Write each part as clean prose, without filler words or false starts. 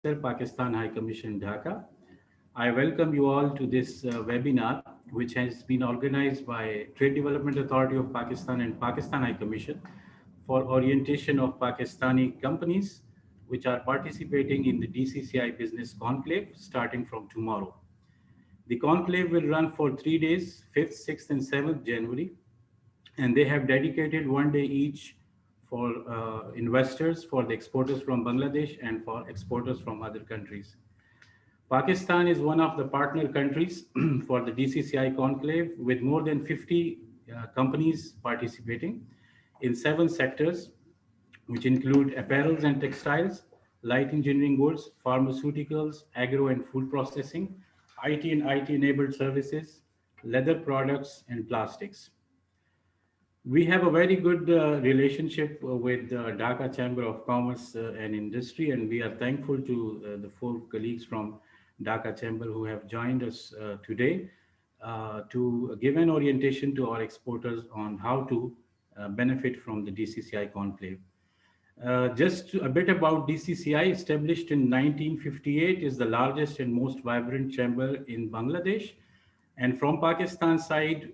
Pakistan High Commission, Dhaka. I welcome you all to this webinar, which has been organized by Trade Development Authority of Pakistan and Pakistan High Commission for orientation of Pakistani companies which are participating in the DCCI Business Conclave starting from tomorrow. The conclave will run for 3 days, 5th, 6th, and 7th January, and they have dedicated 1 day each for investors, for the exporters from Bangladesh, and for exporters from other countries. Pakistan is one of the partner countries for the DCCI conclave with more than 50 companies participating in 7 sectors, which include apparels and textiles, light engineering goods, pharmaceuticals, agro and food processing, IT and IT enabled services, leather products, and plastics. We have a very good relationship with Dhaka Chamber of Commerce and Industry, and we are thankful to the 4 colleagues from Dhaka Chamber who have joined us today to give an orientation to our exporters on how to benefit from the DCCI conclave. Just a bit about DCCI, established in 1958, is the largest and most vibrant chamber in Bangladesh. And from Pakistan side,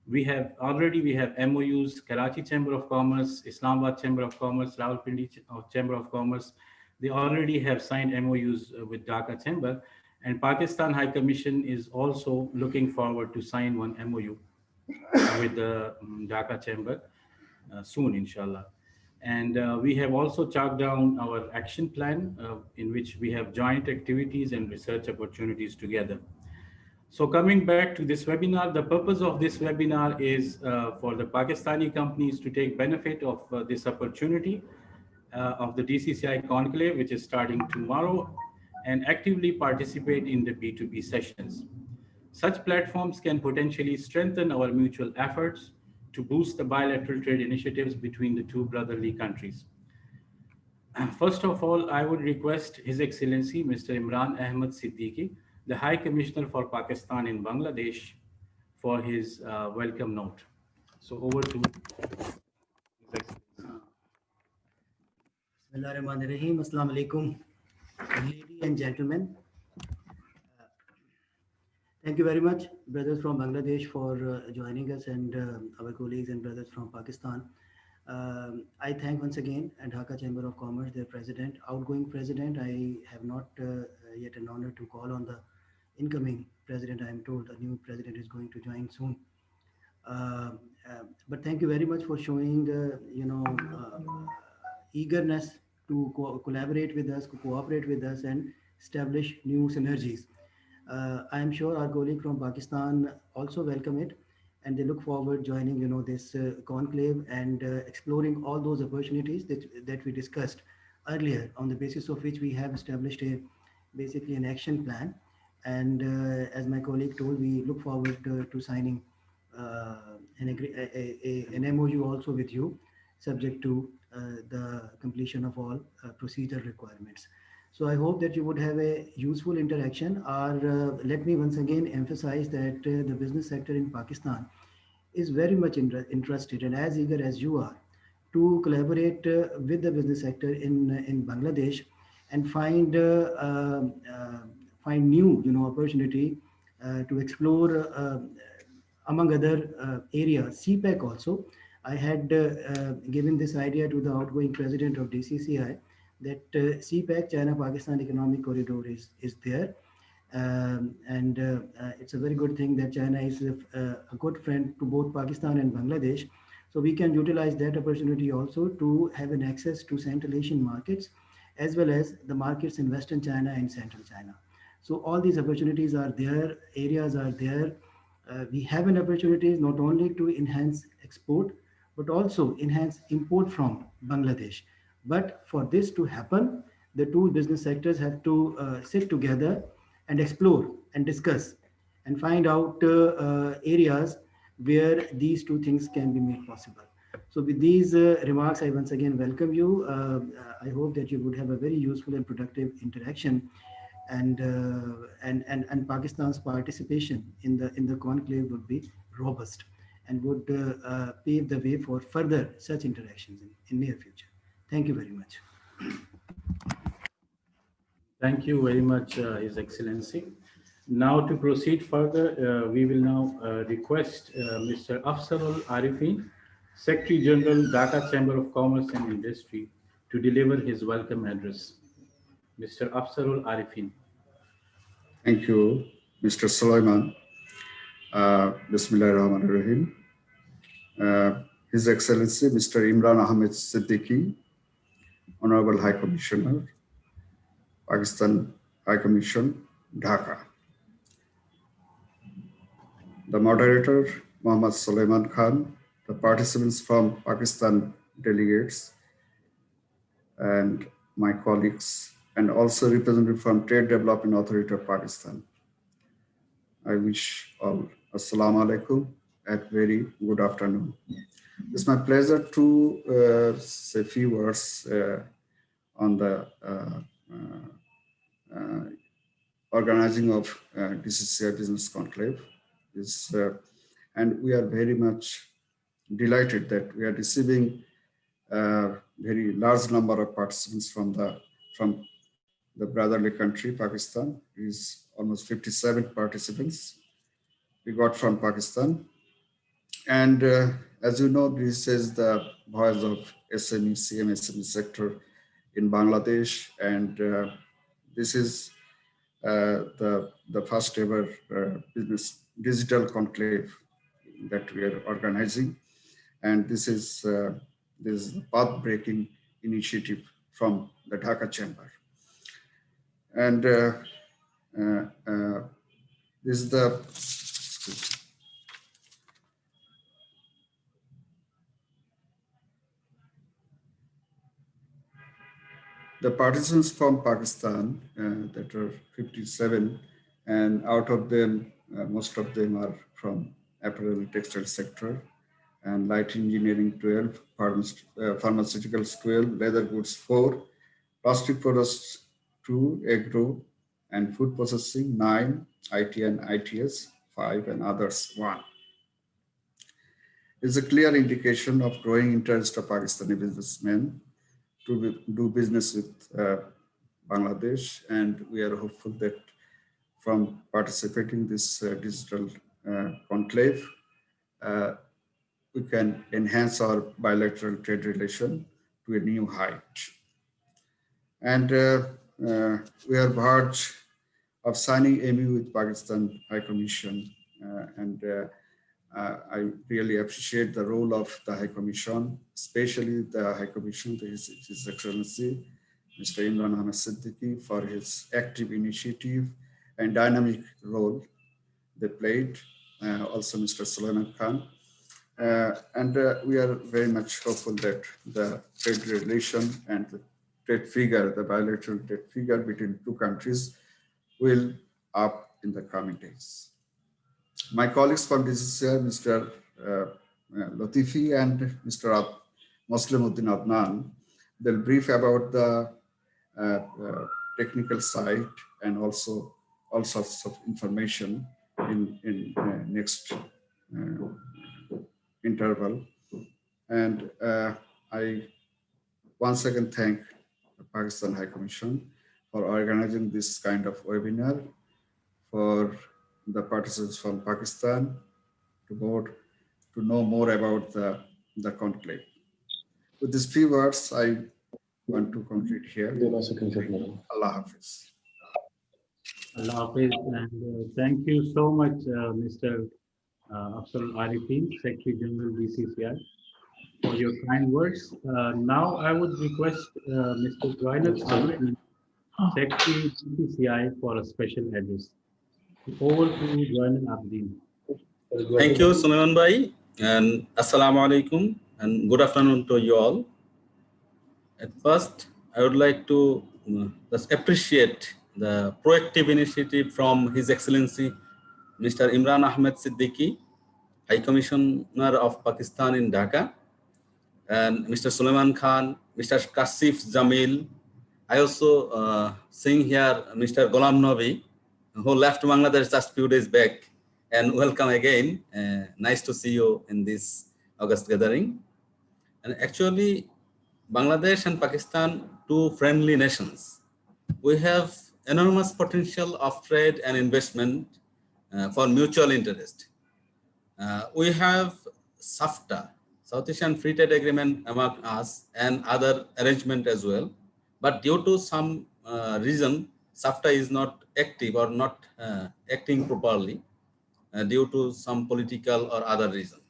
we have MOUs, Karachi Chamber of Commerce, Islamabad Chamber of Commerce, Rawalpindi Chamber of Commerce. They already have signed MOUs with Dhaka Chamber, and Pakistan High Commission is also looking forward to sign one MOU with the Dhaka Chamber soon, inshallah. And we have also chalked down our action plan in which we have joint activities and research opportunities together. So coming back to this webinar, the purpose of this webinar is for the Pakistani companies to take benefit of this opportunity of the DCCI conclave, which is starting tomorrow, and actively participate in the B2B sessions. Such platforms can potentially strengthen our mutual efforts to boost the bilateral trade initiatives between the two brotherly countries. First of all, I would request His Excellency Mr. Imran Ahmad Siddiqui, the High Commissioner for Pakistan in Bangladesh, for his welcome note. So over to His Excellency. Bismillahirrahmanirrahim. Assalamu alaikum, ladies and gentlemen. Thank you very much, brothers from Bangladesh, for joining us, and our colleagues and brothers from Pakistan. I thank once again Dhaka Chamber of Commerce, their president, outgoing president. I have not yet an honor to call on the incoming president. I am told a new president is going to join soon. Uh, but thank you very much for showing, eagerness to collaborate with us, cooperate with us, and establish new synergies. I am sure our colleague from Pakistan also welcome it, and they look forward joining, this conclave and exploring all those opportunities that we discussed earlier, on the basis of which we have established basically an action plan. And as my colleague told, we look forward to signing an MOU also with you, subject to the completion of all procedural requirements. So I hope that you would have a useful interaction. Or let me once again emphasize that the business sector in Pakistan is very much interested and as eager as you are to collaborate with the business sector in Bangladesh and find new opportunity to explore among other areas. CPEC also. I had given this idea to the outgoing president of DCCI that CPEC, China-Pakistan Economic Corridor, is there. And it's a very good thing that China is a good friend to both Pakistan and Bangladesh. So we can utilize that opportunity also to have an access to Central Asian markets, as well as the markets in Western China and Central China. So all these opportunities are there, areas are there. We have an opportunity not only to enhance export, but also enhance import from Bangladesh. But for this to happen, the two business sectors have to sit together and explore and discuss and find out areas where these two things can be made possible. So with these remarks, I once again welcome you. I hope that you would have a very useful and productive interaction, and Pakistan's participation in the conclave would be robust and would pave the way for further such interactions in near future. Thank you very much. Thank you very much, His Excellency. Now to proceed further, we will now request Mr. Afzalul Arifin, Secretary General, Dhaka Chamber of Commerce and Industry, to deliver his welcome address. Mr. Afzalul Arifin. Thank you, Mr. Sulaiman. Bismillahirrahmanirrahim. His Excellency, Mr. Imran Ahmed Siddiqui, Honorable High Commissioner, Pakistan High Commission, Dhaka. The moderator, Mohammad Sulaiman Khan, the participants from Pakistan delegates, and my colleagues, and also representative from Trade Development Authority of Pakistan. I wish all Assalamu alaikum and very good afternoon. It's my pleasure to say a few words on the organizing of DCCI Business Conclave. And we are very much delighted that we are receiving a very large number of participants from the brotherly country, Pakistan. It is almost 57 participants we got from Pakistan. And as you know, this is the voice of SME, CMSME sector in Bangladesh. And this is the first ever business digital conclave that we are organizing. And this is a path-breaking initiative from the Dhaka Chamber. And this is the participants from Pakistan that are 57, and out of them, most of them are from apparel textile sector, and light engineering 12, pharmaceuticals 12, leather goods 4, plastic products 2, agro and food processing 9, IT and ITS 5, and others 1. It's a clear indication of growing interest of Pakistani businessmen to do business with Bangladesh, and we are hopeful that from participating in this digital conclave, we can enhance our bilateral trade relation to a new height. And we are verge of signing MOU with Pakistan High Commission, and I really appreciate the role of the High Commission, especially the High Commission, His Excellency, Mr. Imran Ahmed Siddiqui, for his active initiative and dynamic role they played. Also Mr. Sulaiman Khan. And we are very much hopeful that the trade relation and the trade figure, the bilateral trade figure between two countries will up in the coming days. My colleagues from DCCI, Mr. Latifi and Mr. Muslimuddin Adnan, they'll brief about the technical side and also all sorts of information in next interval. And I once again thank the Pakistan High Commission for organizing this kind of webinar for the participants from Pakistan to know more about the conclave. With these few words, I want to conclude here. Allah Hafiz. Allah Hafiz, and thank you so much, Mr. Afzalul Arifin, Secretary General DCCI, for your kind words. Now I would request Mr. Joinat Abdin, Secretary DCCI, for a special address. Over to Joinat Abdin. Thank you, Sulaiman Bhai, and Assalamu alaikum, and good afternoon to you all. At first, I would like to just appreciate the proactive initiative from His Excellency, Mr. Imran Ahmed Siddiqui, High Commissioner of Pakistan in Dhaka, and Mr. Sulaiman Khan, Mr. Kasif Jamil. I also seeing here Mr. Ghulam Nabi, who left Bangladesh just few days back, and welcome again. Nice to see you in this August gathering. And actually, Bangladesh and Pakistan, two friendly nations. We have enormous potential of trade and investment for mutual interest. We have SAFTA, South Asian Free Trade Agreement among us, and other arrangement as well. But due to some reason, SAFTA is not active or not acting properly due to some political or other reason.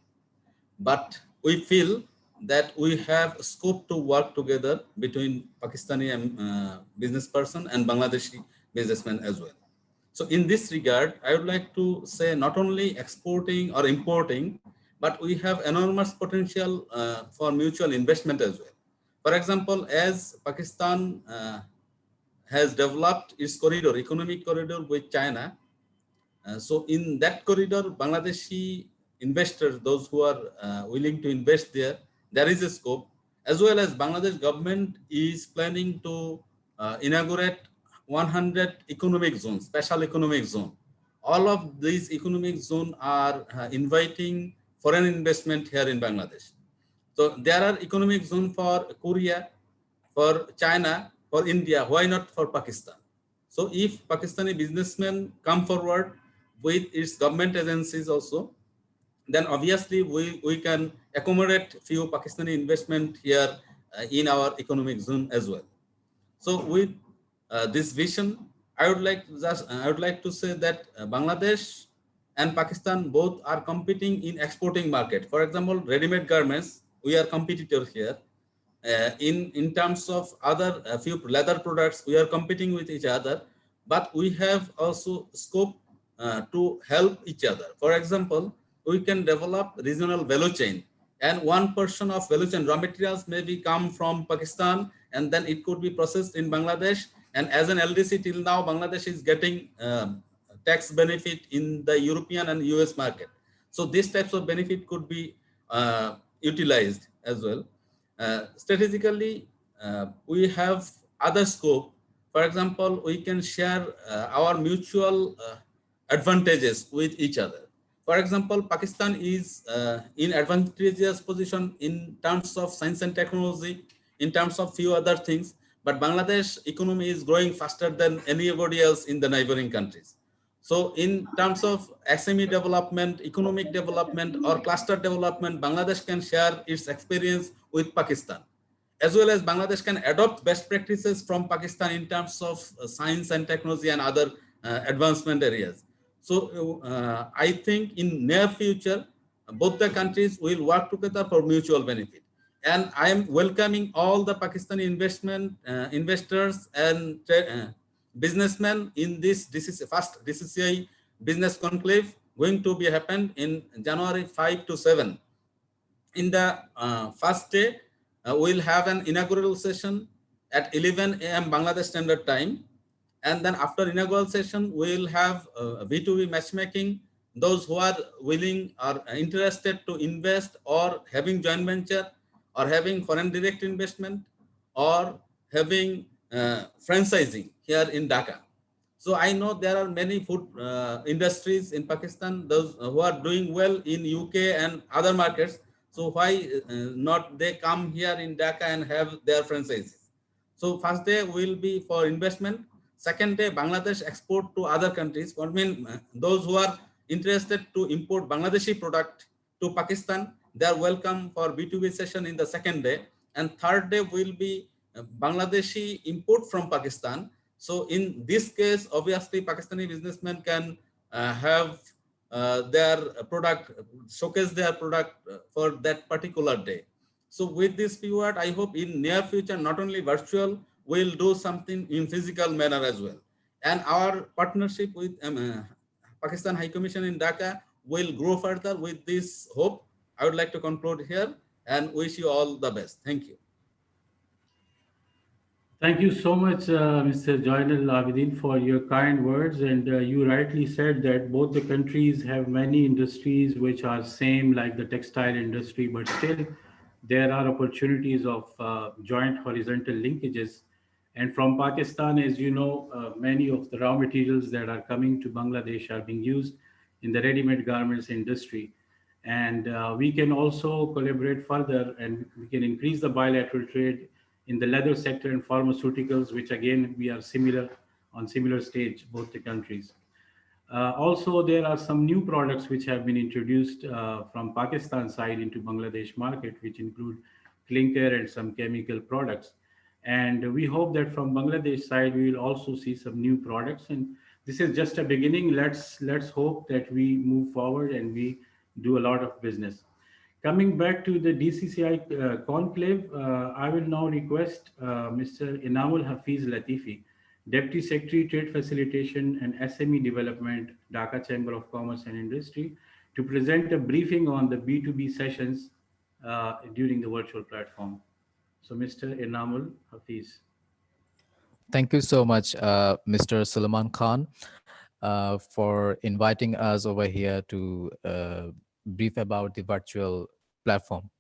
But we feel that we have scope to work together between Pakistani business person and Bangladeshi businessmen as well. So in this regard, I would like to say not only exporting or importing, but we have enormous potential for mutual investment as well. For example, as Pakistan has developed its corridor, economic corridor with China, so in that corridor, Bangladeshi investors, those who are willing to invest there is a scope, as well as Bangladesh government is planning to inaugurate 100 economic zones, special economic zone. All of these economic zones are inviting foreign investment here in Bangladesh. So there are economic zones for Korea, for China, for India, why not for Pakistan? So if Pakistani businessmen come forward with its government agencies also, then obviously we can accommodate few Pakistani investment here in our economic zone as well. So with this vision, I would like to say that Bangladesh and Pakistan both are competing in exporting market. For example, ready-made garments, we are competitors here. In terms of other few leather products, we are competing with each other, but we have also scope to help each other. For example, we can develop regional value chain, and one portion of value chain raw materials maybe come from Pakistan, and then it could be processed in Bangladesh. And as an LDC till now, Bangladesh is getting tax benefit in the European and US market. So these types of benefit could be utilized as well. Strategically, we have other scope. For example, we can share our mutual advantages with each other. For example, Pakistan is in advantageous position in terms of science and technology, in terms of few other things, but Bangladesh economy is growing faster than anybody else in the neighboring countries. So in terms of SME development, economic development, or cluster development, Bangladesh can share its experience with Pakistan, as well as Bangladesh can adopt best practices from Pakistan in terms of science and technology and other advancement areas. So I think in near future, both the countries will work together for mutual benefit. And I am welcoming all the Pakistani investors and businessmen in this first DCCI business conclave going to be happened in January 5 to 7. In the first day, we'll have an inaugural session at 11 a.m. Bangladesh Standard Time. And then after inaugural session, we'll have B2B matchmaking. Those who are willing or interested to invest or having joint venture or having foreign direct investment or having franchising here in Dhaka. So I know there are many food industries in Pakistan, those who are doing well in UK and other markets. So why not they come here in Dhaka and have their franchises? So first day will be for investment. Second day, Bangladesh export to other countries. I mean, those who are interested to import Bangladeshi product to Pakistan, they are welcome for B2B session in the second day. And third day will be Bangladeshi import from Pakistan. So in this case, obviously, Pakistani businessmen can have their product, showcase their product for that particular day. So with this keyword, I hope in near future, not only virtual, we'll do something in physical manner as well. And our partnership with Pakistan High Commission in Dhaka will grow further with this hope. I would like to conclude here and wish you all the best. Thank you. Thank you so much, Mr. Joynal Abidin, for your kind words. And you rightly said that both the countries have many industries which are same, like the textile industry, but still there are opportunities of joint horizontal linkages. And from Pakistan, as you know, many of the raw materials that are coming to Bangladesh are being used in the ready-made garments industry. And we can also collaborate further, and we can increase the bilateral trade in the leather sector and pharmaceuticals, which again, we are similar on similar stage, both the countries. Also, there are some new products which have been introduced from Pakistan side into Bangladesh market, which include clinker and some chemical products. And we hope that from Bangladesh side, we will also see some new products. And this is just a beginning. Let's hope that we move forward and we do a lot of business. Coming back to the DCCI conclave, I will now request Mr. Inamul Hafiz Latifi, Deputy Secretary, Trade Facilitation and SME Development, Dhaka Chamber of Commerce and Industry, to present a briefing on the B2B sessions during the virtual platform. So, Mr. Inamul Hafiz. Thank you so much, Mr. Sulaiman Khan, for inviting us over here to brief about the virtual platform.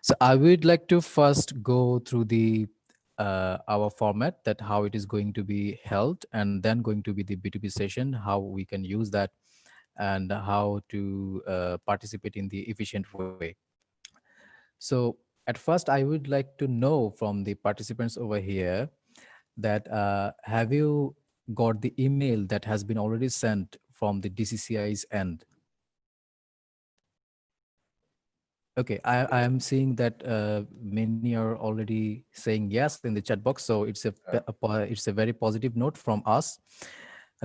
So I would like to first go through the our format, that how it is going to be held, and then going to be the B2B session, how we can use that, and how to participate in the efficient way. So at first, I would like to know from the participants over here that have you got the email that has been already sent from the DCCI's end? Okay, I am seeing that many are already saying yes in the chat box. So it's a very positive note from us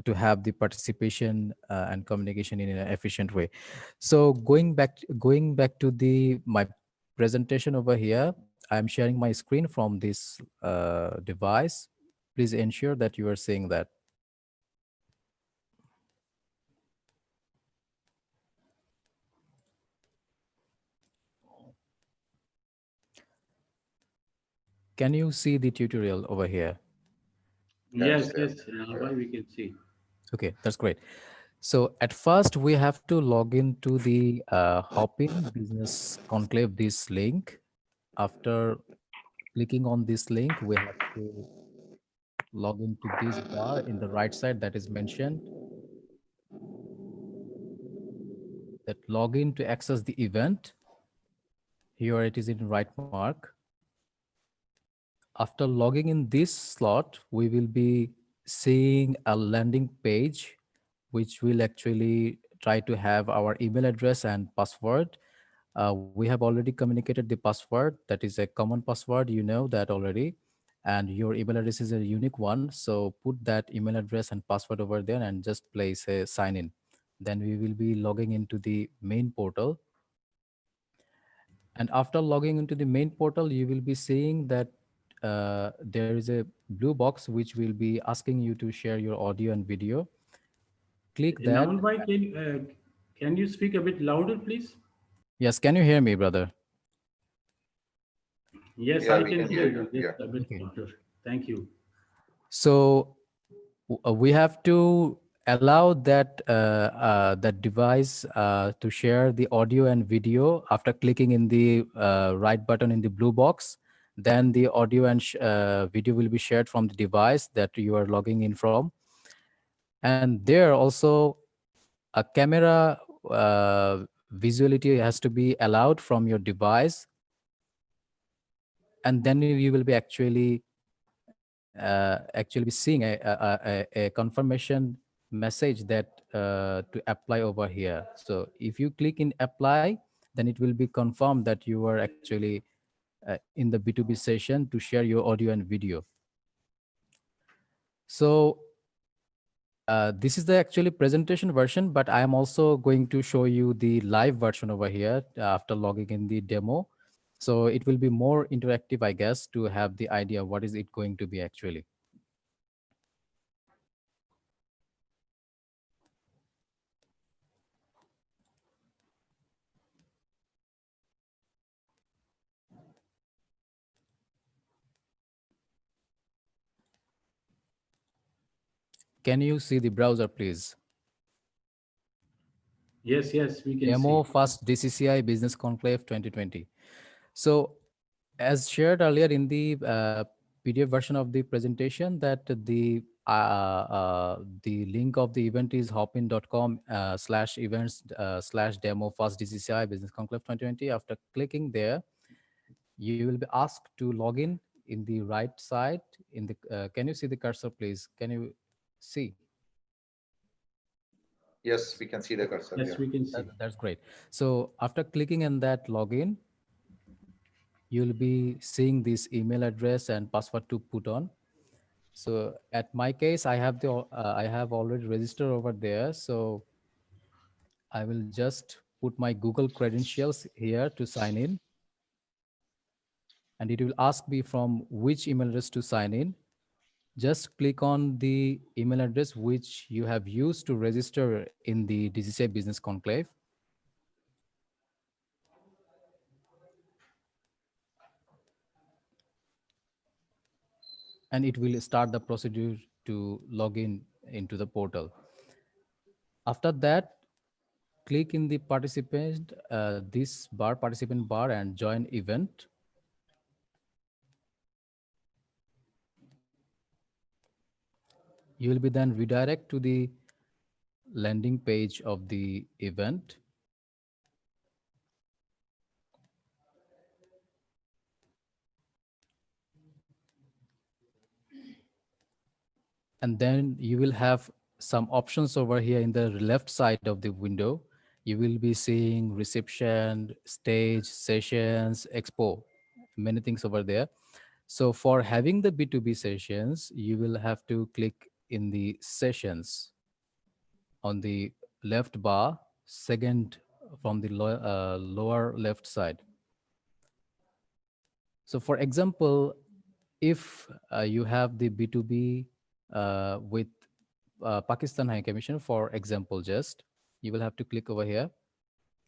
to have the participation and communication in an efficient way. So going back to the my presentation over here, I am sharing my screen from this device. Please ensure that you are seeing that. Can you see the tutorial over here? Yes, yes, we can see. Okay, that's great. So at first we have to log into the Hopin Business Conclave, this link. After clicking on this link, we have to log into this bar in the right side that is mentioned. That login to access the event. Here it is in right mark. After logging in this slot, we will be seeing a landing page, which will actually try to have our email address and password. We have already communicated the password. That is a common password, you know that already. And your email address is a unique one. So put that email address and password over there and just place a sign in. Then we will be logging into the main portal. And after logging into the main portal, you will be seeing that there is a blue box which will be asking you to share your audio and video. Click that. Inamul bhai, can you speak a bit louder, please? Yes, can you hear me, brother? Yes, Yeah, I we can can hear hear you. you. Just a bit Okay. louder. Thank you. So we have to allow that that device to share the audio and video after clicking in the right button in the blue box. Then the audio and video will be shared from the device that you are logging in from. And there also a camera visuality has to be allowed from your device. And then you will be actually be seeing a confirmation message that to apply over here. So if you click in apply, then it will be confirmed that you are actually in the B2B session to share your audio and video. So this is the actually presentation version, but I am also going to show you the live version over here after logging in the demo. So it will be more interactive, I guess, to have the idea what is it going to be actually. Can you see the browser, please? Yes, yes, we can Demo see. first DCCI Business Conclave 2020. So as shared earlier in the PDF version of the presentation, that the link of the event is hopin.com /events /demo first DCCI Business Conclave 2020. After clicking there, you will be asked to log in the right side. In the can you see the cursor, please? Can you see? Yes, we can see the cursor Yes, here. we can see. That's great. So after clicking on that login, you'll be seeing this email address and password to put on. So at my case, I have already registered over there. So I will just put my Google credentials here to sign in, and it will ask me from which email address to sign in. Just click on the email address which you have used to register in the DCCI Business Conclave. And it will start the procedure to log in into the portal. After that, click in the participant, this bar, participant bar, and join event. You will be then redirect to the landing page of the event. And then you will have some options over here in the left side of the window. You will be seeing reception, stage, sessions, expo, many things over there. So for having the B2B sessions, you will have to click in the sessions on the left bar, second from the lower left side. So for example, if you have the B2B with Pakistan High Commission, for example, just you will have to click over here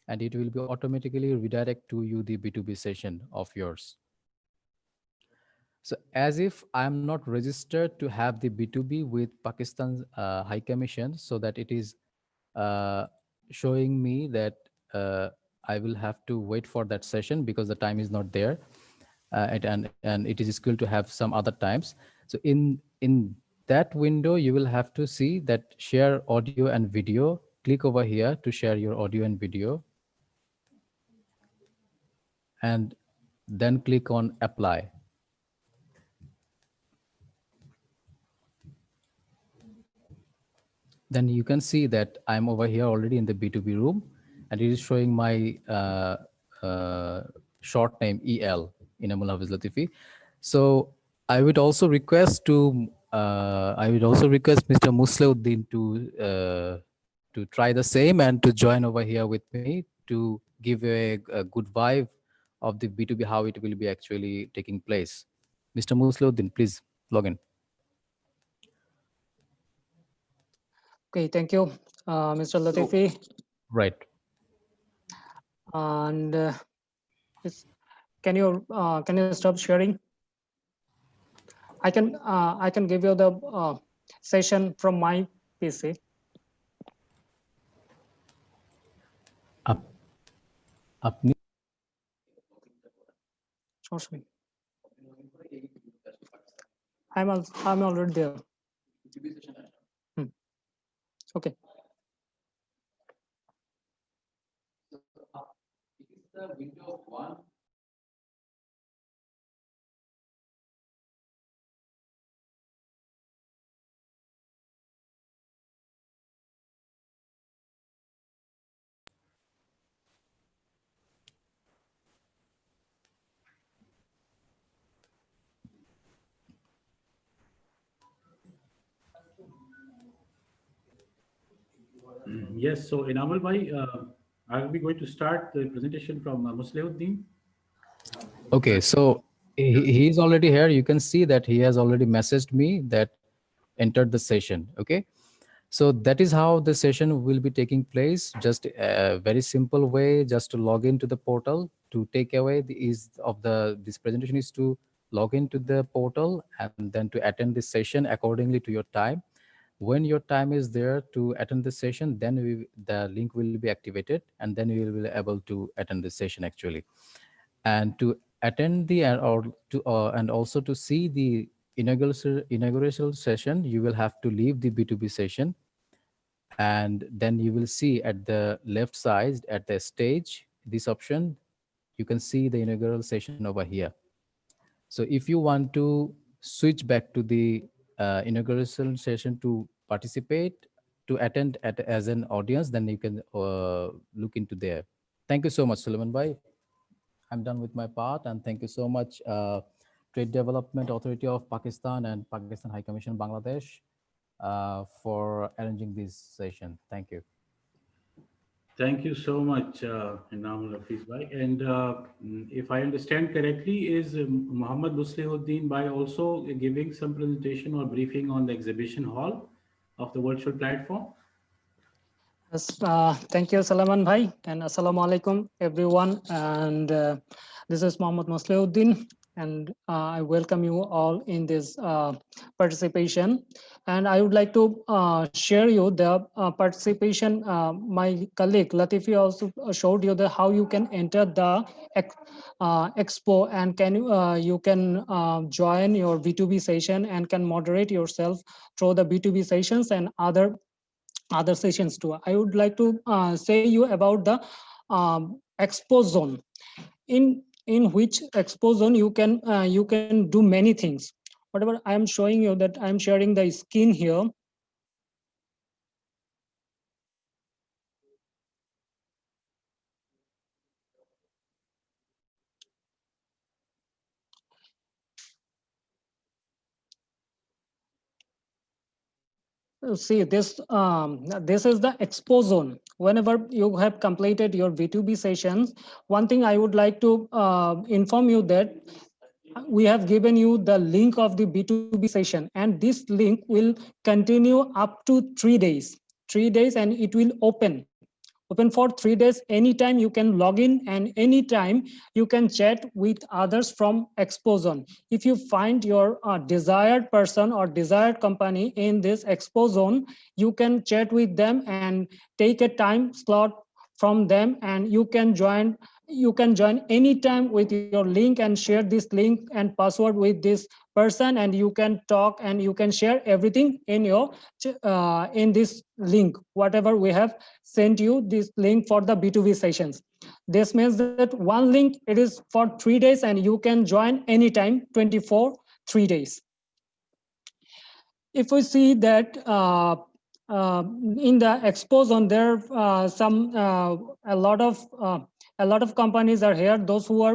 and it will be automatically redirect to you the B2B session of yours. So as if I'm not registered to have the B2B with Pakistan High Commission, so that it is showing me that I will have to wait for that session because the time is not there. And it is equal to have some other times. So in that window, you will have to see that share audio and video. Click over here to share your audio and video. And then click on apply. Then you can see that I'm over here already in the B2B room, and it is showing my short name EL, Inamul Hafiz Latifi. So I would also request Mr. Musleuddin to try the same and to join over here with me to give a good vibe of the B2B, how it will be actually taking place. Mr. Musleuddin, please log in. Okay, thank you, Mr. Latifi. Right. And can you stop sharing? I can give you the session from my PC. Apni Trust me. I'm already there. Okay. Yes, so Inamal Bhai, are we going to start the presentation from Musleuddin? Okay, so he's already here. You can see that he has already messaged me that entered the session. Okay, so that is how the session will be taking place. Just a very simple way, just to log into the portal. To take away this presentation is to log into the portal and then to attend this session accordingly to your time. When your time is there to attend the session, then the link will be activated, and then you will be able to attend the session actually. And to attend the and also to see the inaugural session, you will have to leave the B2B session, and then you will see at the left side at the stage this option. You can see the inaugural session over here. So if you want to switch back to the inauguration session to participate, to attend as an audience, then you can look into there. Thank you so much, Suleiman Bhai. I'm done with my part, and thank you so much, Trade Development Authority of Pakistan and Pakistan High Commission Bangladesh, for arranging this session. Thank you. Thank you so much, Inamul Hafiz Bhai. And if I understand correctly, is Muhammad Muslihuddin Bhai also giving some presentation or briefing on the exhibition hall of the virtual platform? Yes, thank you, Salaman Bhai, and Assalamu alaikum, everyone. And this is Mohammad Muslihuddin, and I welcome you all in this participation. And I would like to share you the participation. My colleague Latifi also showed you the how you can enter the expo, and you can join your B2B session and can moderate yourself through the B2B sessions and other sessions too. I would like to say you about the expo zone, in which expo zone you can do many things. Whatever I am showing you, that I am sharing the screen here. See this this is the expo zone. Whenever you have completed your B2B sessions, one thing I would like to inform you that we have given you the link of the B2B session, and this link will continue up to 3 days, and it will open for 3 days. Anytime you can log in, and anytime you can chat with others from expo zone. If you find your desired person or desired company in this expo zone, you can chat with them and take a time slot from them, and you can join anytime with your link and share this link and password with this person, and you can talk and you can share everything in your in this link, whatever we have sent you, this link for the B2B sessions. This means that one link, it is for 3 days, and you can join anytime, 3 days. If we see that in the expo zone, there some a lot of companies are here. Those who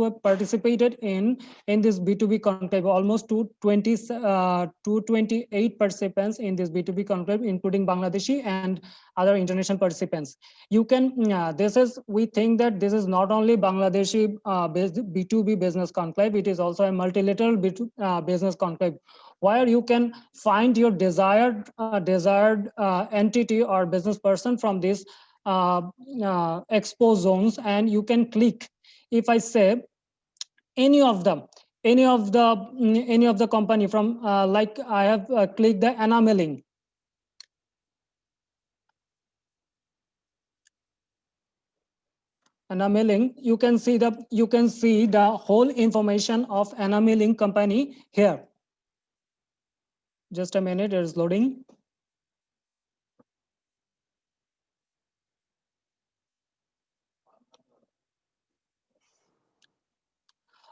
have participated in this B2B conclave, almost 228 participants in this B2B conclave, including Bangladeshi and other international participants. You can we think that this is not only Bangladeshi B2B business conclave, it is also a multilateral business conclave, where you can find your desired entity or business person from this expo zones, and you can click. If I say any of the company from like I have clicked the Enameling. Enameling, you can see the whole information of Enameling company here. Just a minute, it is loading.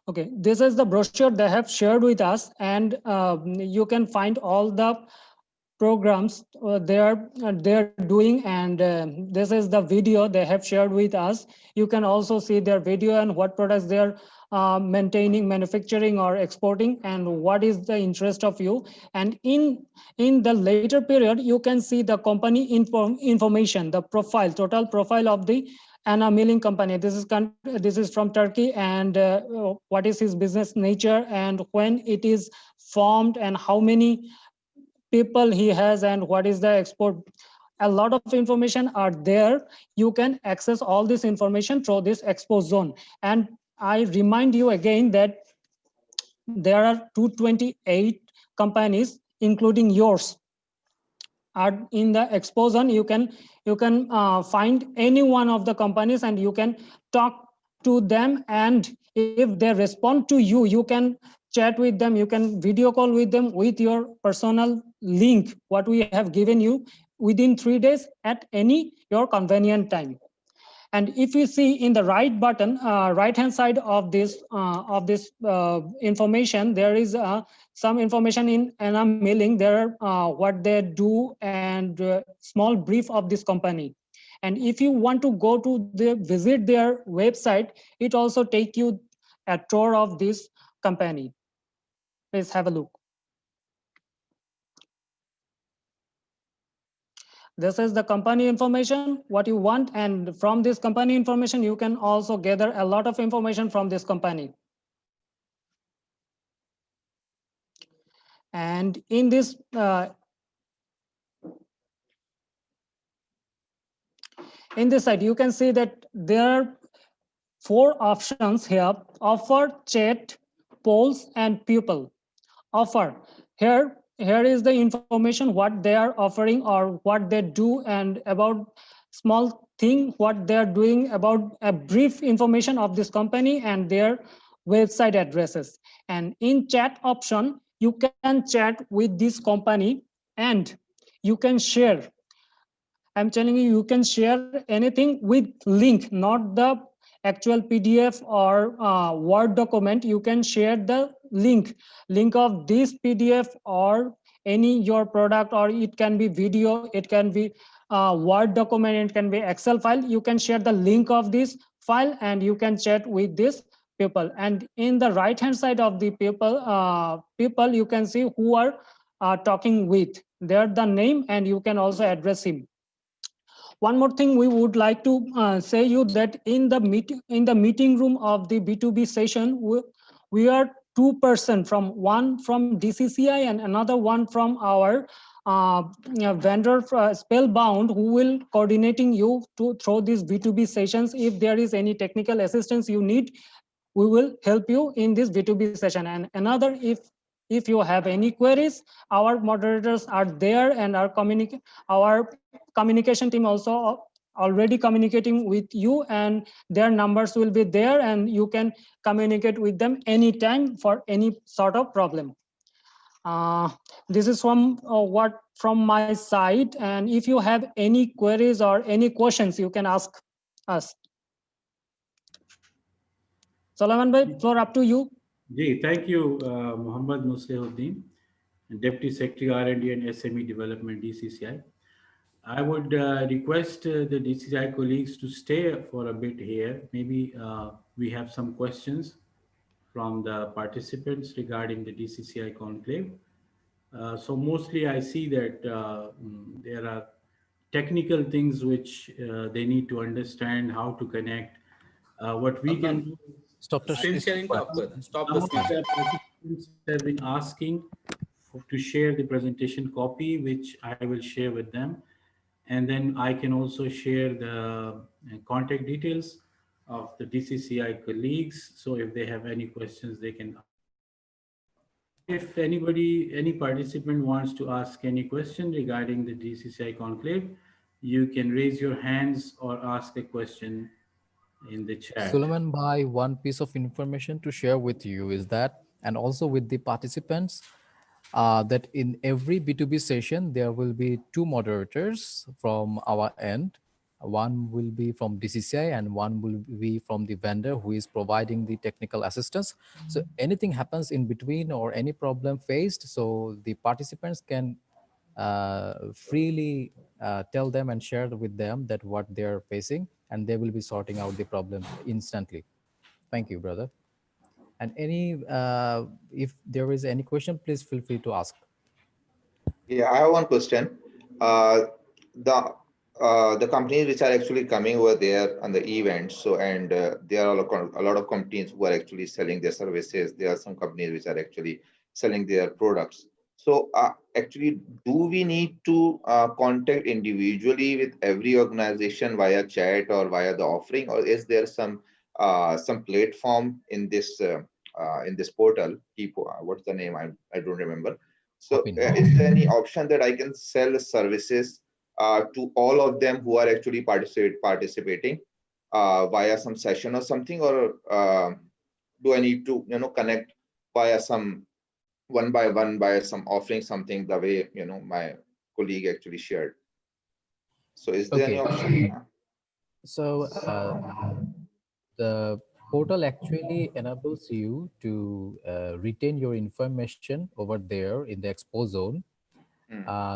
Okay, this is the brochure they have shared with us, and you can find all the programs they're doing, and this is the video they have shared with us. You can also see their video and what products they're maintaining, manufacturing or exporting, and what is the interest of you. And in the later period, you can see the company information, the profile, total profile of the Enameling company. This is from Turkey, and what is his business nature, and when it is formed, and how many people he has, and what is the export. A lot of information are there. You can access all this information through this expo zone. And I remind you again that there are 228 companies, including yours, are in the expo zone. You can find any one of the companies, and you can talk to them, and if they respond to you, you can chat with them, you can video call with them with your personal link, what we have given you, within 3 days at any your convenient time. And if you see in the right button, right hand side of this information, there is some information in Enam Mailing. There what they do and small brief of this company. And if you want to go to visit their website, it also take you a tour of this company. Please have a look. This is the company information, what you want, and from this company information, you can also gather a lot of information from this company. And in this side, you can see that there are 4 options here: offer, chat, polls, and people. Offer. Here is the information what they are offering or what they do, and about small thing what they are doing, about a brief information of this company and their website addresses. And in chat option, you can chat with this company and you can share. I'm telling you, you can share anything with link, not the actual PDF or Word document. You can share the link of this PDF or any your product, or it can be video, it can be Word document, it can be Excel file. You can share the link of this file and you can chat with this people. And in the right hand side of the people, you can see who are talking with. They're the name, and you can also address him. One more thing we would like to say you that in the meeting room of the B2B session, we are 2% from one from DCCI and another one from our vendor Spellbound, who will coordinating you through these B2B sessions. If there is any technical assistance you need, we will help you in this B2B session. And another, if you have any queries, our moderators are there, and our communication team also already communicating with you, and their numbers will be there, and you can communicate with them anytime for any sort of problem. This is from my side, and if you have any queries or any questions, you can ask us. Sulaiman bhai, floor up to you. Thank you, Muhammad Muslihuddin, Deputy Secretary R&D and SME Development, DCCI. I would request the DCCI colleagues to stay for a bit here. Maybe we have some questions from the participants regarding the DCCI conclave. So mostly I see that there are technical things which they need to understand how to connect. What we can do. Stop the Screen sharing stop with. Stop the Some of screen. the participants have been asking to share the presentation copy, which I will share with them. And then I can also share the contact details of the DCCI colleagues. So if they have any questions, they can. If any participant wants to ask any question regarding the DCCI conclave, you can raise your hands or ask a question in the chat. Sulaiman bhai, one piece of information to share with you is that, and also with the participants, that in every B2B session, there will be 2 moderators from our end. One will be from DCCI and one will be from the vendor who is providing the technical assistance. So anything happens in between or any problem faced, so the participants can freely tell them and share with them that what they're facing, and they will be sorting out the problem instantly. Thank you, brother. And if there is any question, please feel free to ask. Yeah, I have one question. The companies which are actually coming over there on the event, so and there are a lot of companies who are actually selling their services. There are some companies which are actually selling their products. So actually, do we need to contact individually with every organization via chat or via the offering, or is there some platform in this portal? What's the name? I don't remember. So is there any option that I can sell services to all of them who are actually participating via some session or something, or do I need to connect via some one by one by some offering something the way my colleague actually shared? So is there any option? So the portal actually enables you to retain your information over there in the expo zone,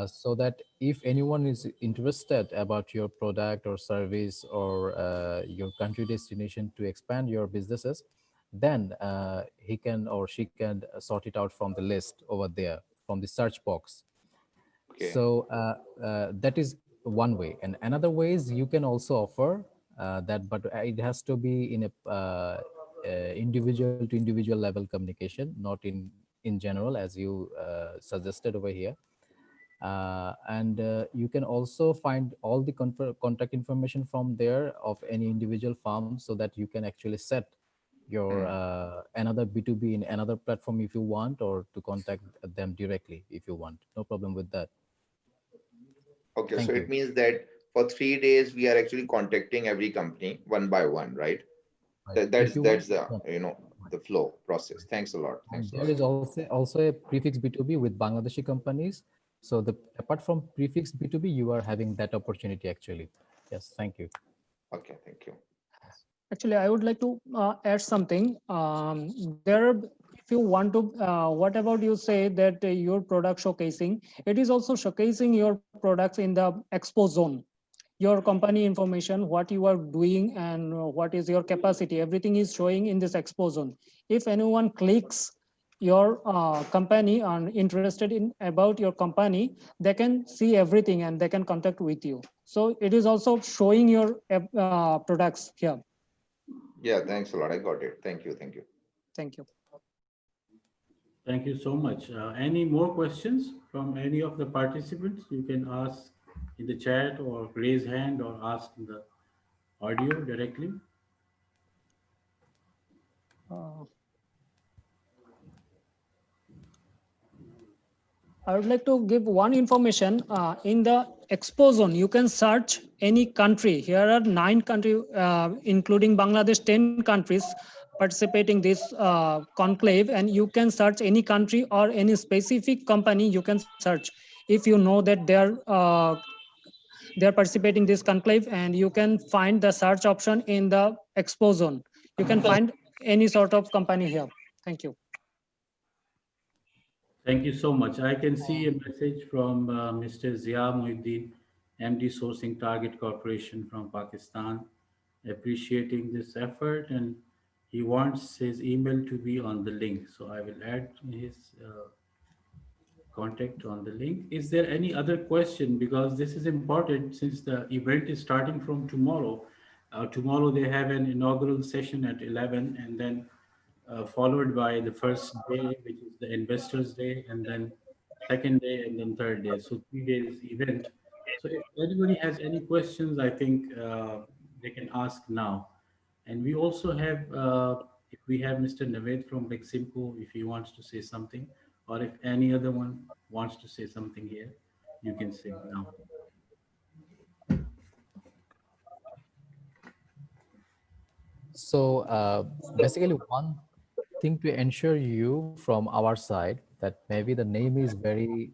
so that if anyone is interested about your product or service or your country destination to expand your businesses, then he can or she can sort it out from the list over there from the search box. Okay. So that is one way, and another way is you can also offer that, but it has to be in a individual to individual level communication, not in general as you suggested over here. And you can also find all the contact information from there of any individual farm, so that you can actually set your another B2B in another platform if you want, or to contact them directly if you want. No problem with that. Okay, so Thank it you. means that for 3 days we are actually contacting every company one by one, right? Right. That, If that's you want, that's the the flow process. Thanks a lot. and Thanks a there lot. is also a prefix B2B with Bangladeshi companies. So the apart from prefix B2B, you are having that opportunity actually. Yes, thank you. Okay, thank you. Actually, I would like to add something. If you want to, what about you say that your product showcasing? It is also showcasing your products in the expo zone. Your company information, what you are doing, and what is your capacity. Everything is showing in this expo zone. If anyone clicks your company and interested in about your company, they can see everything and they can contact with you. So it is also showing your products here. Yeah, thanks a lot. I got it. Thank you. Thank you. Thank you. Thank you so much. Any more questions from any of the participants? You can ask in the chat or raise hand or ask in the audio directly. Uh, I would like to give one information. In the expo zone, you can search any country. Here are 9 countries, including Bangladesh, 10 countries participating this conclave, and you can search any country or any specific company. You can search if you know that they're participating this conclave, and you can find the search option in the expo zone. You can find any sort of company here. Thank you. Thank you so much. I can see a message from Mr. Zia Muhyiddin, MD Sourcing Target Corporation from Pakistan, appreciating this effort, and he wants his email to be on the link. So I will add his contact on the link. Is there any other question? Because this is important since the event is starting from tomorrow. Tomorrow they have an inaugural session at 11, and then followed by the first day, which is the investors day, and then second day, and then third day. So 3 days event. So if anybody has any questions, I think they can ask now. And we also have, if we have Mr. Naved from Beximco, if he wants to say something, or if any other one wants to say something here, you can say now. So basically, one thing to ensure you from our side, that maybe the name is very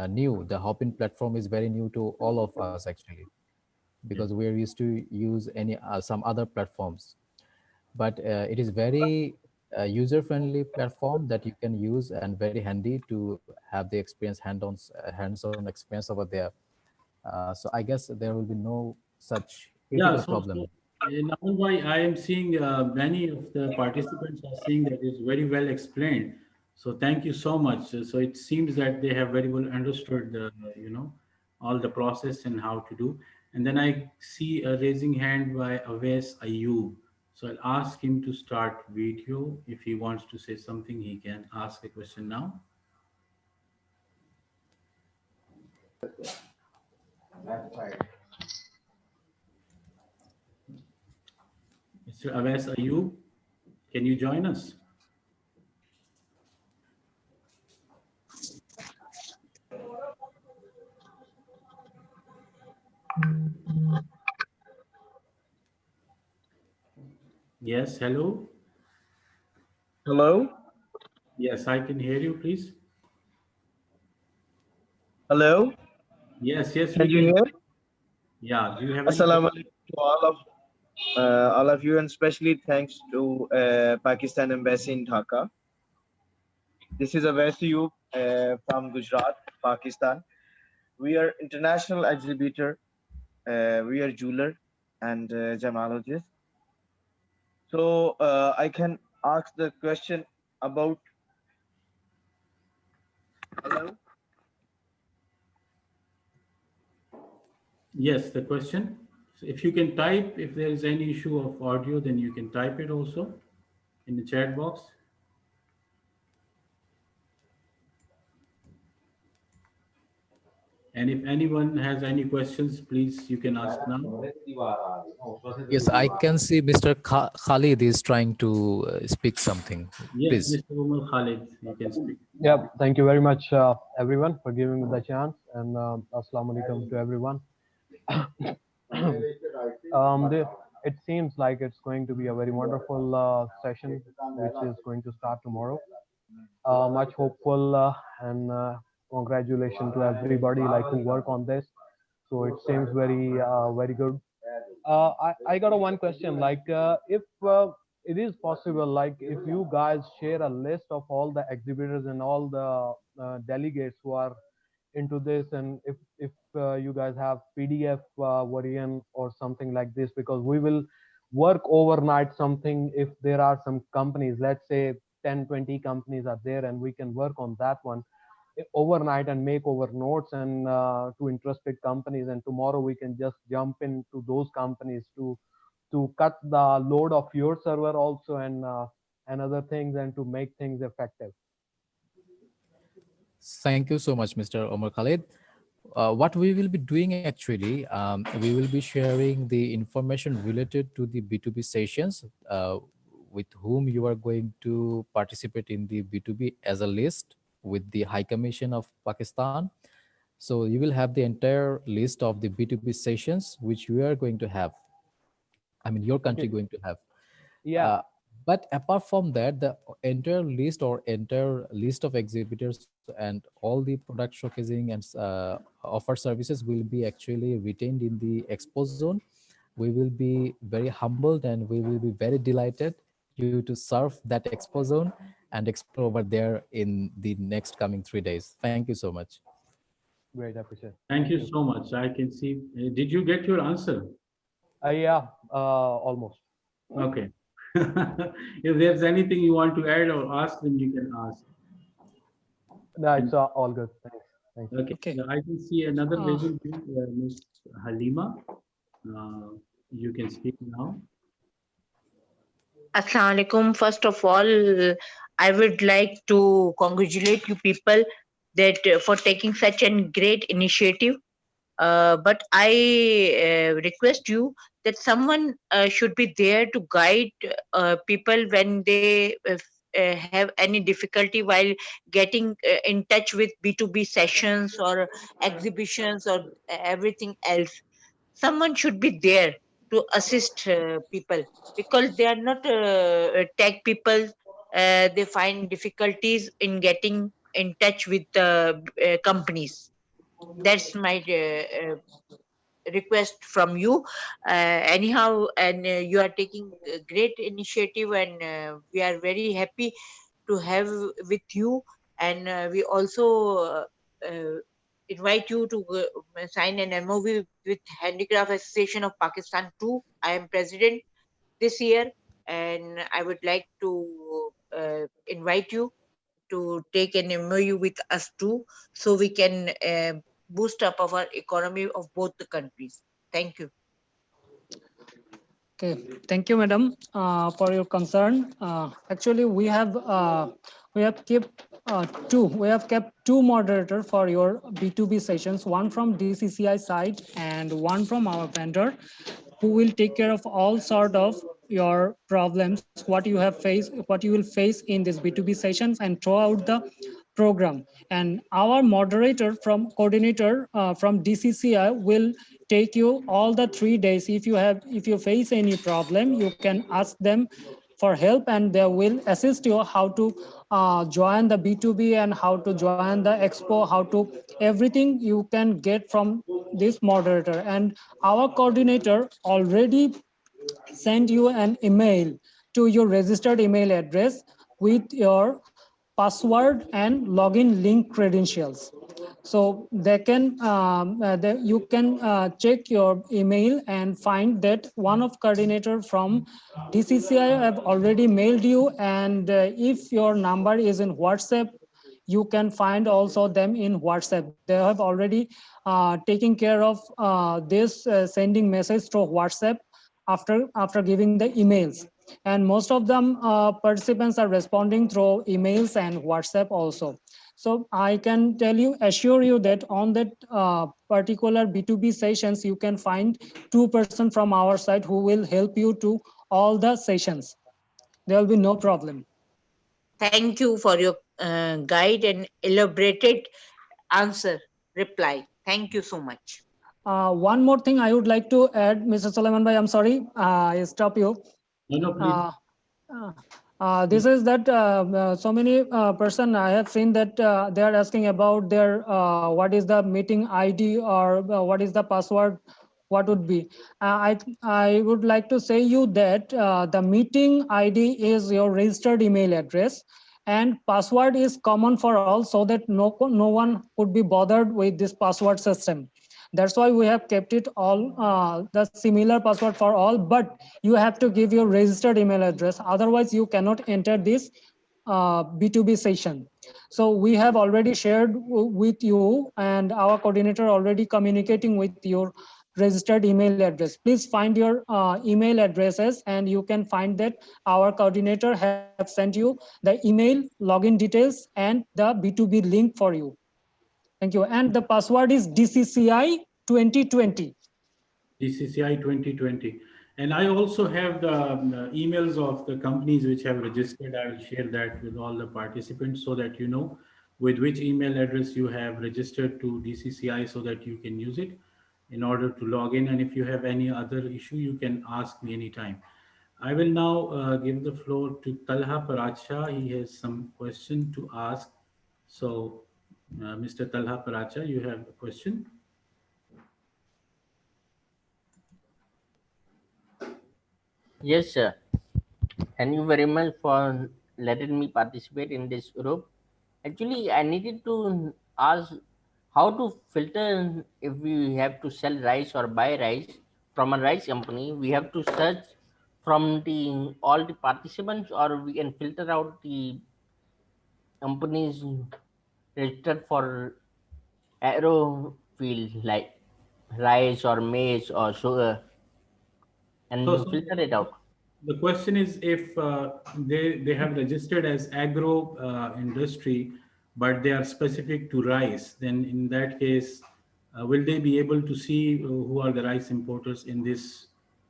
new. The Hopin platform is very new to all of us actually, because we're used to use any some other platforms. But it is very user-friendly platform that you can use, and very handy to have the experience, hands-on experience over there. So I guess there will be no such Yeah, critical so problem. in Mumbai, I am seeing many of the participants are saying that it's very well explained. So thank you so much. So it seems that they have very well understood, all the process and how to do. And then I see a raising hand by Awais Ayub. So I'll ask him to start video. If he wants to say something, he can ask a question now. Mr. Awais Ayub, can you join us? Yes, hello. Hello? Yes, I can hear you, please. Hello? Yes, Can we you can. hear? Yeah, do you have any Assalamu question? alaikum to all of you, and especially thanks to Pakistan Embassy in Dhaka. This is Avesiyub from Gujarat, Pakistan. We are international exhibitor. We are jeweler and gemologist. So I can ask the question about. Hello. Yes, the question. So if you can type, if there is any issue of audio, then you can type it also in the chat box. And if anyone has any questions, please, you can ask now. Yes, I can see Mr. Khalid is trying to speak something. Yes, Please. Mr. Umar Khalid, you can speak. Yeah, thank you very much, everyone, for giving me the chance, and assalamu alaikum to everyone. It seems like it's going to be a very wonderful session, which is going to start tomorrow. Much hopeful and congratulations to everybody like who work on this. So it seems very good. I got a one question, like if it is possible, like if you guys share a list of all the exhibitors and all the delegates who are into this, and if you guys have PDF variant or something like this, because we will work overnight something. If there are some companies, let's say 10-20 companies are there, and we can work on that one overnight and make over notes and to interested companies, and tomorrow we can just jump into those companies to cut the load of your server also, and other things, and to make things effective. Thank you so much, Mr. Omar Khalid. What we will be doing actually, we will be sharing the information related to the B2B sessions with whom you are going to participate in the B2B as a list with the High Commission of Pakistan. So you will have the entire list of the B2B sessions which we are going to have. I mean, your country going to have. Yeah. But apart from that, the entire list of exhibitors and all the product showcasing and offer services will be actually retained in the expo zone. We will be very humbled and we will be very delighted you to serve that expo zone and explore over there in the next coming 3 days. Thank you so much. Great, appreciate. Thank you so much. I can see. Did you get your answer? Yeah, almost. Okay. If there's anything you want to add or ask, then you can ask. No, it's all good. Thanks. Thank you. Okay. I can see another lady, Ms. Halima. You can speak now. Assalamu alaikum. First of all, I would like to congratulate you people that for taking such a great initiative. But I request you that someone should be there to guide people when they have any difficulty while getting in touch with B2B sessions or exhibitions or everything else. Someone should be there to assist people, because they are not tech people. They find difficulties in getting in touch with companies. That's my request from you. Anyhow, and you are taking a great initiative, and we are very happy to have with you. And we also invite you to sign an MOU with Handicraft Association of Pakistan too. I am president this year, and I would like to invite you to take an MOU with us too, so we can boost up our economy of both the countries. Thank you. Okay, thank you, madam, for your concern. Actually, we have kept two moderators for your B2B sessions, one from DCCI side and one from our vendor, who will take care of all sort of your problems, what you will face in this B2B sessions and throughout the program. And our moderator from coordinator from DCCI will take you all the 3 days. If you face any problem, you can ask them for help, and they will assist you how to join the B2B and how to join the expo, how to everything you can get from this moderator. And our coordinator already send you an email to your registered email address with your password and login link credentials. So they can you can check your email and find that one of coordinator from DCCI have already mailed you, and if your number is in WhatsApp, you can find also them in WhatsApp. They have already taken care of this sending message through WhatsApp after giving the emails, and most of them participants are responding through emails and WhatsApp also. So I can assure you that on that particular B2B sessions, you can find 2% from our side who will help you to all the sessions. There will be no problem. Thank you for your guide and elaborated reply. Thank you so much. One more thing I would like to add, Mr. Sulaiman Bhai, I'm sorry, I stop you. No, please. This is that so many person I have seen that they are asking about their what is the meeting ID or what is the password, what would be. I would like to say you that the meeting ID is your registered email address, and password is common for all, so that no one would be bothered with this password system. That's why we have kept it all the similar password for all, but you have to give your registered email address. Otherwise, you cannot enter this B2B session. So we have already shared with you, and our coordinator already communicating with your registered email address. Please find your email addresses, and you can find that our coordinator have sent you the email, login details, and the B2B link for you. Thank you. And the password is DCCI 2020. DCCI 2020. And I also have the emails of the companies which have registered. I will share that with all the participants so that you know with which email address you have registered to DCCI so that you can use it in order to log in. And if you have any other issue, you can ask me anytime. I will now give the floor to Talha Paracha. He has some question to ask. So, Mr. Talha Paracha, you have a question? Yes, sir. Thank you very much for letting me participate in this group. Actually, I needed to ask how to filter if we have to sell rice or buy rice from a rice company. We have to search from the all the participants, or we can filter out the companies registered for arrow field like rice or maize or sugar, and So, filter it out. the question is if they have registered as agro industry, but they are specific to rice, then in that case, will they be able to see who are the rice importers in this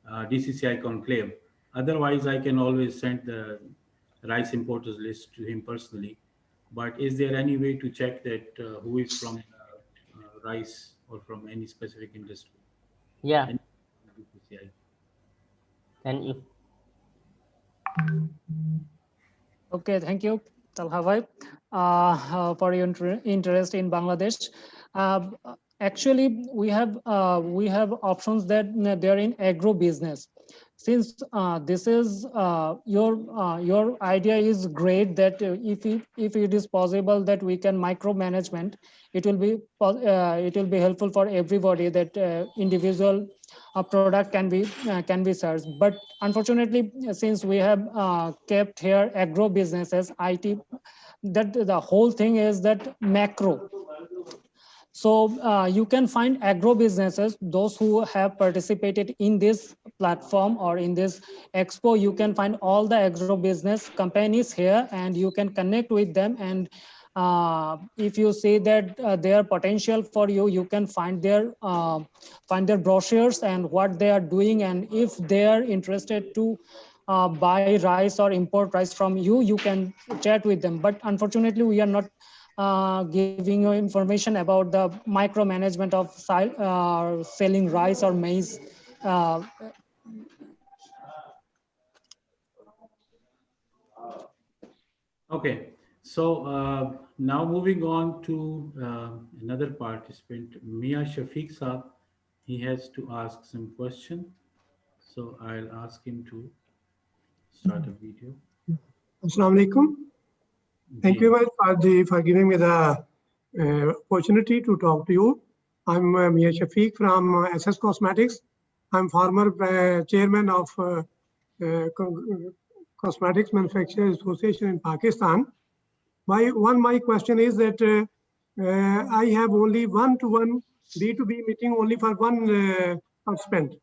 DCCI conclave? Otherwise, I can always send the rice importers list to him personally. But is there any way to check that who is from rice or from any specific industry? Yeah. Any DCCI? Thank you. Okay, thank you, Talha Bhai, for your interest in Bangladesh. Actually, we have options that they're in agro business. Since this is your idea is great, that if it is possible that we can micromanagement, it will be helpful for everybody, that individual product can be searched. But unfortunately, since we have kept here agro businesses, IT, that the whole thing is that macro. So you can find agro businesses, those who have participated in this platform or in this expo. You can find all the agro business companies here, and you can connect with them. And if you see that their potential for you, you can find their brochures and what they are doing. And if they are interested to buy rice or import rice from you, you can chat with them. But unfortunately, we are not giving you information about the micromanagement of selling rice or maize. Okay. So now moving on to another participant, Mia Shafiq Saab. He has to ask some question. So I'll ask him to start a video. Assalamu alaikum. Thank you very much for giving me the opportunity to talk to you. I'm Mia Shafiq from SS Cosmetics. I'm former chairman of Cosmetics Manufacturers Association in Pakistan. My question is that I have only one-to-one B2B meeting only for one participant.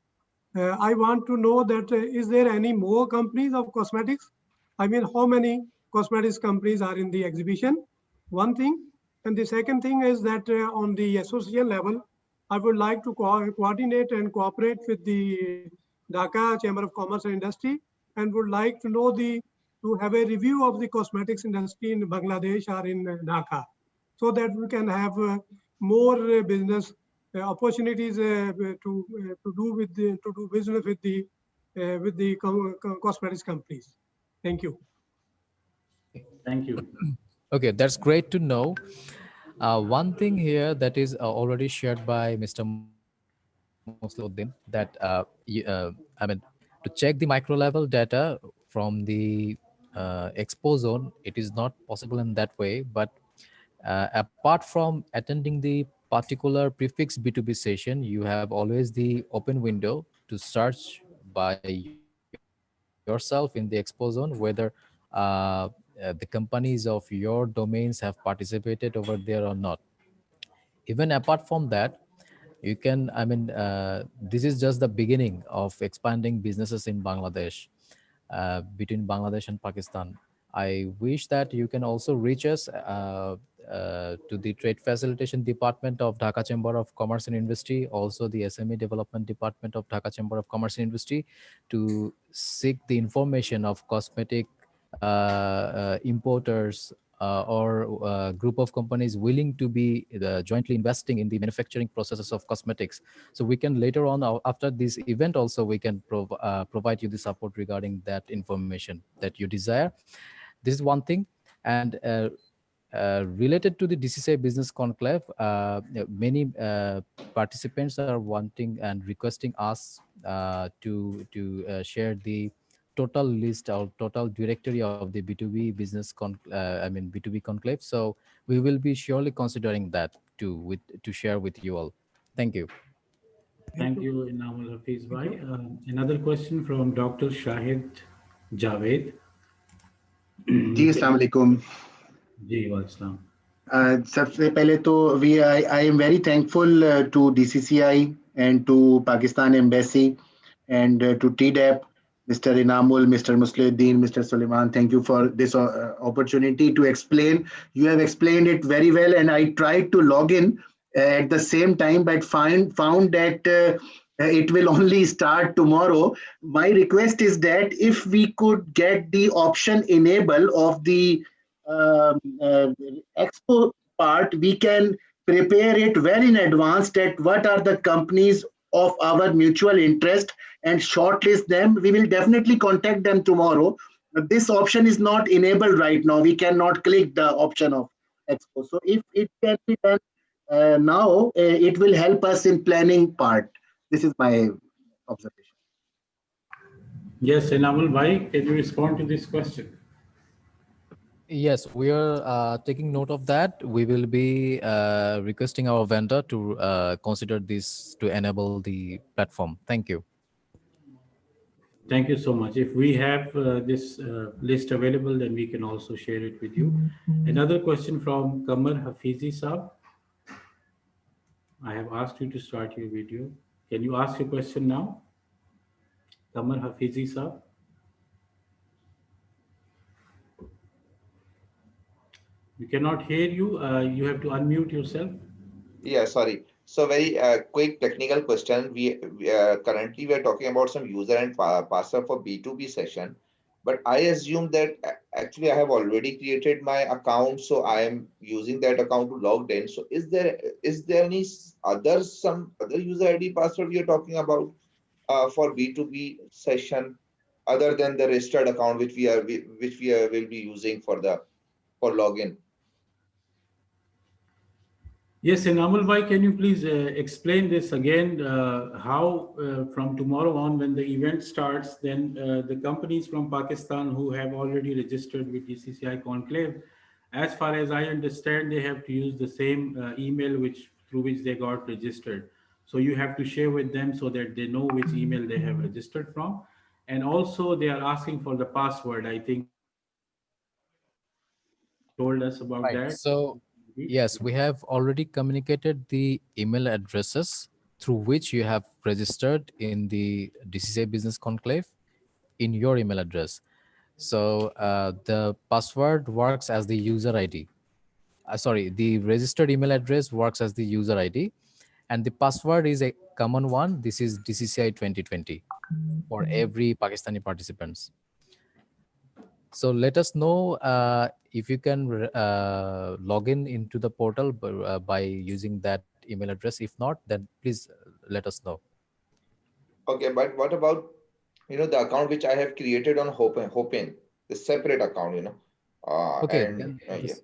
I want to know that is there any more companies of cosmetics? I mean, how many cosmetics companies are in the exhibition? One thing. And the second thing is that on the association level, I would like to coordinate and cooperate with the Dhaka Chamber of Commerce and Industry, and would like to know to have a review of the cosmetics industry in Bangladesh or in Dhaka, so that we can have more business opportunities to do business with the cosmetics companies. Thank you. Thank you. Okay, that's great to know. One thing here that is already shared by Mr. Musliuddin, that I mean, to check the micro level data from the expo zone, it is not possible in that way. But apart from attending the particular prefix B2B session, you have always the open window to search by yourself in the expo zone whether the companies of your domains have participated over there or not. Even apart from that, you can, I mean, this is just the beginning of expanding businesses in Bangladesh, between Bangladesh and Pakistan. I wish that you can also reach us to the Trade Facilitation Department of Dhaka Chamber of Commerce and Industry, also the SME Development Department of Dhaka Chamber of Commerce and Industry, to seek the information of cosmetic importers or group of companies willing to be jointly investing in the manufacturing processes of cosmetics. So we can later on, after this event also, we can provide you the support regarding that information that you desire. This is one thing. And related to the DCCI Business Conclave, many participants are wanting and requesting us to share the total list or total directory of the B2B business B2B conclave. So we will be surely considering that to share with you all. Thank you. Thank you, Inamul Hafiz Bhai. Another question from Dr. Shahid Javed. जी अस्सलाम वालेकुम. जी वालेकुम. सबसे पहले तो I am very thankful to DCCI and to Pakistan Embassy and to TDAP, Mr. Inamul, Mr. Musliuddin, Mr. Suleiman. Thank you for this opportunity to explain. You have explained it very well, and I tried to log in at the same time, but found that it will only start tomorrow. My request is that if we could get the option enable of the expo part, we can prepare it well in advance that what are the companies of our mutual interest and shortlist them. We will definitely contact them tomorrow. But this option is not enabled right now. We cannot click the option of expo. So if it can be done now, it will help us in planning part. This is my observation. Yes, Inamul Bhai, can you respond to this question? Yes, we are taking note of that. We will be requesting our vendor to consider this to enable the platform. Thank you. Thank you so much. If we have this list available, then we can also share it with you. Another question from Kamar Hafizi Saab. I have asked you to start your video. Can you ask your question now? Kamar Hafizi Saab. We cannot hear you. You have to unmute yourself. Yeah, sorry. So very quick technical question. We currently we are talking about some user and password for B2B session, but I assume that actually I have already created my account, so I am using that account to log in. So is there any some other user ID password we are talking about for B2B session other than the registered account which we will be using for the for login? Yes, Enamul Bhai, can you please explain this again? How from tomorrow on, when the event starts, then the companies from Pakistan who have already registered with DCCI Conclave, as far as I understand, they have to use the same email through which they got registered. So you have to share with them so that they know which email they have registered from. And also they are asking for the password. I think told us about Right. that. So yes, we have already communicated the email addresses through which you have registered in the DCCI Business Conclave in your email address. So the password works as the user ID. Sorry, the registered email address works as the user ID, and the password is a common one. This is DCCI 2020 for every Pakistani participants. So let us know if you can log into the portal by using that email address. If not, then please let us know. Okay, but what about, the account which I have created on Hopin, the separate account, Okay, and then yeah.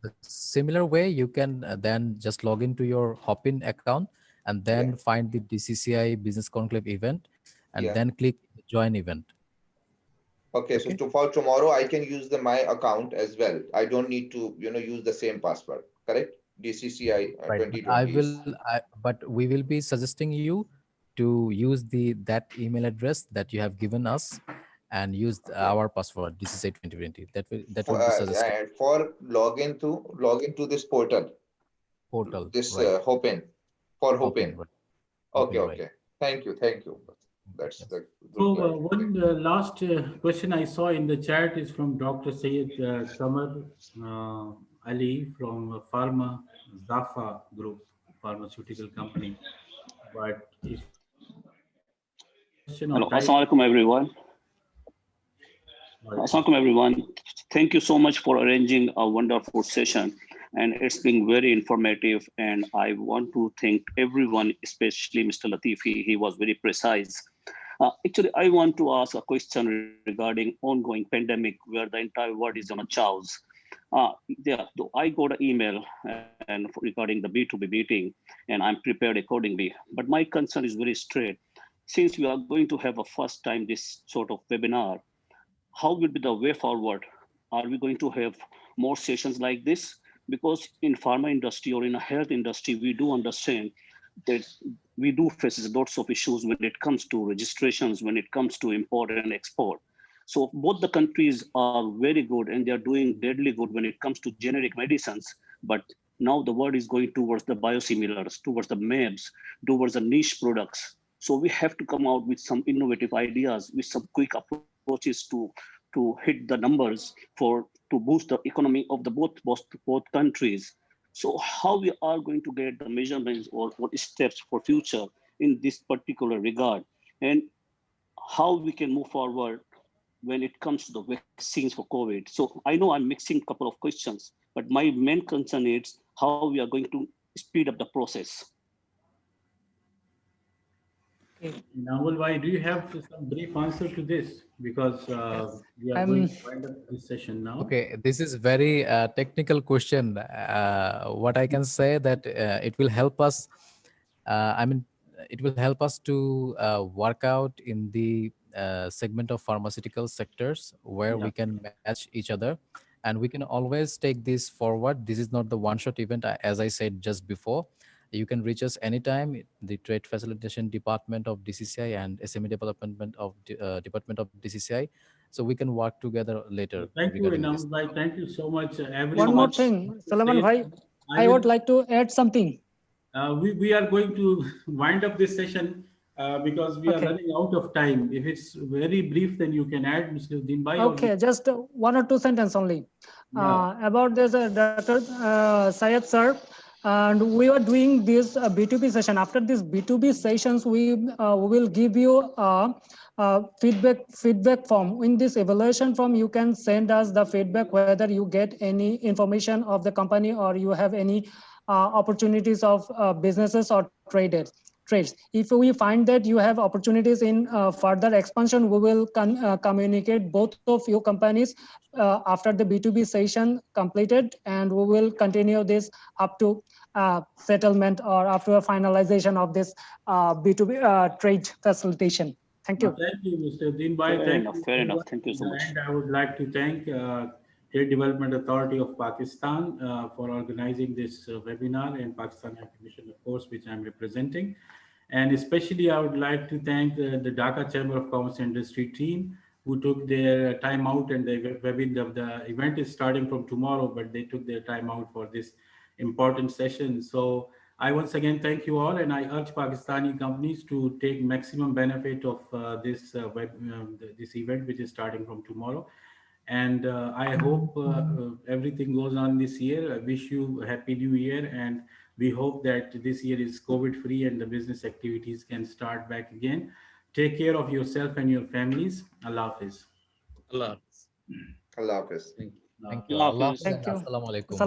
the similar way you can then just log into your Hopin account and then find the DCCI Business Conclave event and Yeah. then click join event. Okay, so for tomorrow, I can use my account as well. I don't need to, use the same password, correct? DCCI Right. 2020. But we will be suggesting you to use that email address that you have given us and use our password DCCI 2020. That will be suggested. And for login to this portal. This right. Hopin, for Hopin. Right. Okay, Hopin, okay. Thank you. That's the So one last question I saw in the chat is from Dr. Syed Qamar Ali from Pharma Zafa Group, pharmaceutical company. But if Hello, Assalamualaikum everyone. Assalamualaikum everyone. Thank you so much for arranging a wonderful session, and it's been very informative. And I want to thank everyone, especially Mr. Latifi. He was very precise. Actually, I want to ask a question regarding ongoing pandemic where the entire world is on a chaos. I got an email and regarding the B2B meeting, and I'm prepared accordingly. But my concern is very straight. Since we are going to have a first time this sort of webinar, how will be the way forward? Are we going to have more sessions like this? Because in pharma industry or in a health industry, we do understand that we do face lots of issues when it comes to registrations, when it comes to import and export. So both the countries are very good and they're doing deadly good when it comes to generic medicines. But now the world is going towards the biosimilars, towards the MABs, towards the niche products. So we have to come out with some innovative ideas, with some quick approaches to hit the numbers to boost the economy of the both countries. So how we are going to get the measurements or what steps for future in this particular regard, and how we can move forward when it comes to the vaccines for COVID. So I know I'm mixing a couple of questions, but my main concern is how we are going to speed up the process. Nawal Bhai, do you have some brief answer to this? Because we are going to wind up this session now. Okay, this is very technical question. What I can say that it will help us. It will help us to work out in the segment of pharmaceutical sectors where we can match each other, and we can always take this forward. This is not the one-shot event, as I said just before. You can reach us anytime, the Trade Facilitation Department of DCCI and SME Development of Department of DCCI. So we can work together later. Thank you, Enamul Bhai. Thank you so much. One more thing, Sulaiman Bhai, I would like to add something. We are going to wind up this session because we are running out of time. If it's very brief, then you can add, Mr. Uddin Bhai. Okay, just one or two sentences only. About this, Dr. Syed sir, and we are doing this B2B session. After this B2B sessions, we will give you a feedback form. In this evaluation form, you can send us the feedback whether you get any information of the company or you have any opportunities of businesses or traders. trades. If we find that you have opportunities in further expansion, we will communicate both of your companies after the B2B session completed, and we will continue this up to settlement or up to a finalization of this B2B trade facilitation. Thank you. Thank you, Mr. Din Bhai. Fair enough. Thank you so much. And I would like to thank Trade Development Authority of Pakistan for organizing this webinar, and Pakistan High Commission, of course, which I'm representing. And especially I would like to thank the Dhaka Chamber of Commerce and Industry team, who took their time out, and the event is starting from tomorrow, but they took their time out for this important session. So I once again thank you all, and I urge Pakistani companies to take maximum benefit of this event, which is starting from tomorrow. And I hope everything goes on this year. I wish you a happy new year, and we hope that this year is COVID-free and the business activities can start back again. Take care of yourself and your families. Allah Hafiz. Allah. Allah Hafiz. Thank you. Allah Allah Hafiz. Hafiz and Assalamu alaikum.